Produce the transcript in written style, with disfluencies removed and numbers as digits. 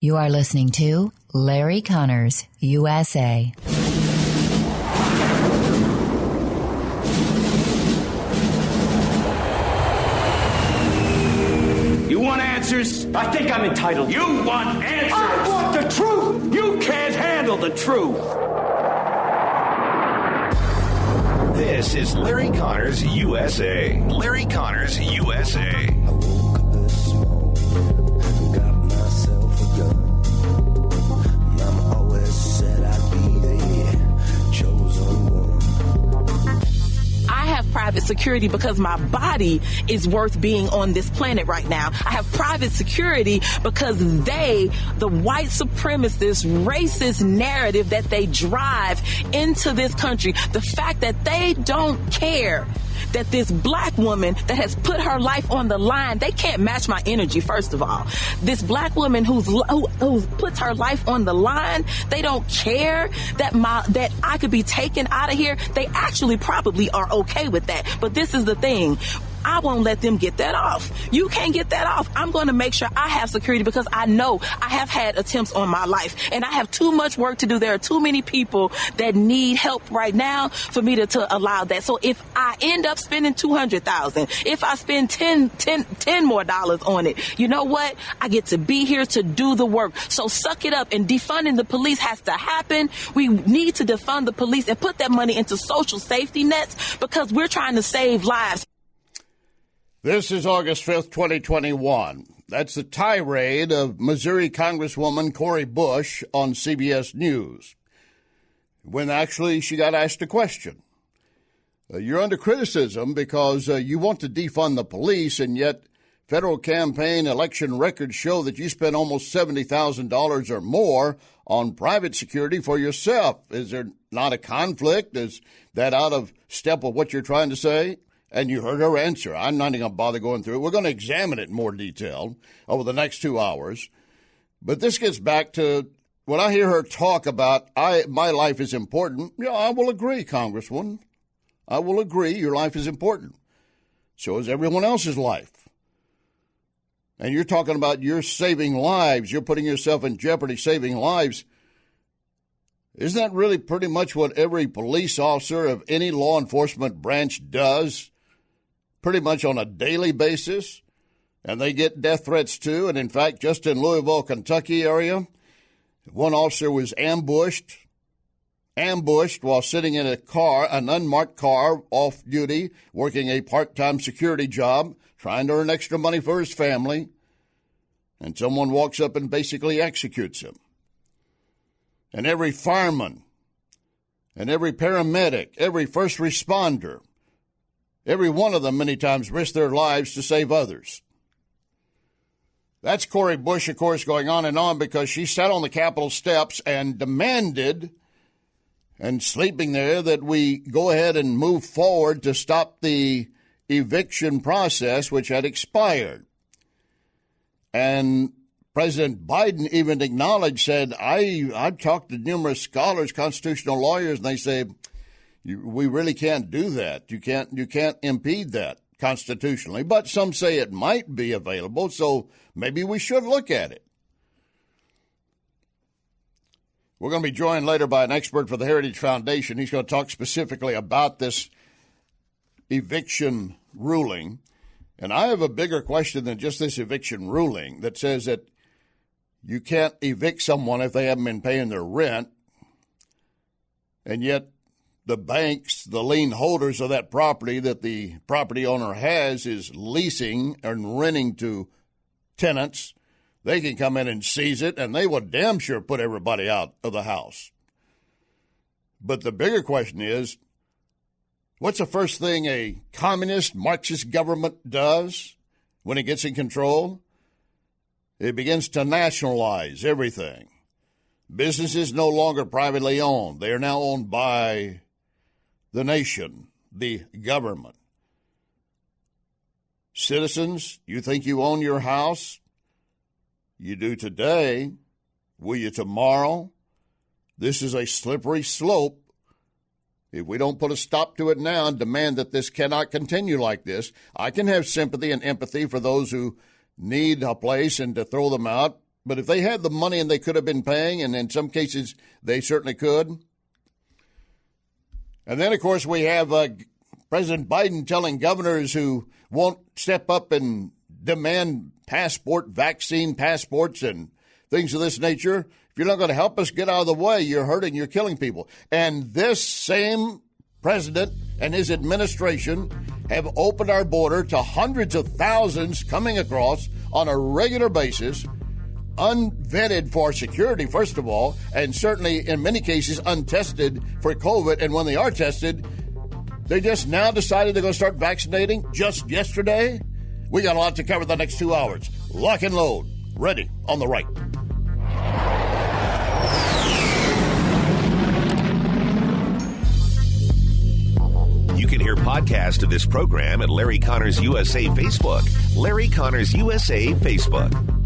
You are listening to Larry Conners, USA. You want answers? I think I'm entitled. You want answers? I want the truth! You can't handle the truth! This is Larry Conners USA. Larry Conners USA. I have private security because my body is worth being on this planet right now. I have private security because the white supremacist, racist narrative that they drive into this country, the fact that they don't care that this black woman that has put her life on the line, they can't match my energy, first of all. This black woman who puts her life on the line, they don't care that I could be taken out of here. They actually probably are okay with that. But this is the thing. I won't let them get that off. You can't get that off. I'm going to make sure I have security because I know I have had attempts on my life and I have too much work to do. There are too many people that need help right now for me to allow that. So if I end up spending $200,000, if I spend $10 more on it, you know what? I get to be here to do the work. So suck it up, and defunding the police has to happen. We need to defund the police and put that money into social safety nets because we're trying to save lives. This is August 5th, 2021. That's the tirade of Missouri Congresswoman Cori Bush on CBS News, when actually she got asked a question. You're under criticism because you want to defund the police, and yet federal campaign election records show that you spent almost $70,000 or more on private security for yourself. Is there not a conflict? Is that out of step with what you're trying to say? And you heard her answer. I'm not even going to bother going through it. We're going to examine it in more detail over the next 2 hours. But this gets back to when I hear her talk about my life is important. Yeah, I will agree, Congresswoman. I will agree your life is important. So is everyone else's life. And you're talking about you're saving lives. You're putting yourself in jeopardy saving lives. Isn't that really pretty much what every police officer of any law enforcement branch does? Pretty much on a daily basis, and they get death threats too. And in fact, just in Louisville, Kentucky area, one officer was ambushed while sitting in a car, an unmarked car, off duty, working a part-time security job, trying to earn extra money for his family, and someone walks up and basically executes him. And every fireman, and every paramedic, every first responder, every one of them many times risk their lives to save others. That's Cori Bush, of course, going on because she sat on the Capitol steps and demanded, and sleeping there, that we go ahead and move forward to stop the eviction process, which had expired. And President Biden even said, I've talked to numerous scholars, constitutional lawyers, and they say, we really can't do that. You can't impede that constitutionally. But some say it might be available, so maybe we should look at it. We're going to be joined later by an expert for the Heritage Foundation. He's going to talk specifically about this eviction ruling. And I have a bigger question than just this eviction ruling that says that you can't evict someone if they haven't been paying their rent, and yet the banks, the lien holders of that property that the property owner has, is leasing and renting to tenants. They can come in and seize it, and they will damn sure put everybody out of the house. But the bigger question is, what's the first thing a communist Marxist government does when it gets in control? It begins to nationalize everything. Businesses no longer privately owned. They are now owned by the nation, the government. Citizens, you think you own your house? You do today. Will you tomorrow? This is a slippery slope. If we don't put a stop to it now and demand that this cannot continue like this, I can have sympathy and empathy for those who need a place and to throw them out But if they had the money and they could have been paying, and in some cases they certainly could. And then, of course, we have President Biden telling governors who won't step up and demand vaccine passports and things of this nature, if you're not going to help us, get out of the way. You're hurting, you're killing people. And this same president and his administration have opened our border to hundreds of thousands coming across on a regular basis, unvetted for security, first of all, and certainly in many cases untested for COVID. And when they are tested, they just now decided they're going to start vaccinating just yesterday. We got a lot to cover the next 2 hours. Lock and load. Ready on the right. You can hear podcast of this program at Larry Connors USA Facebook. Larry Connors USA Facebook.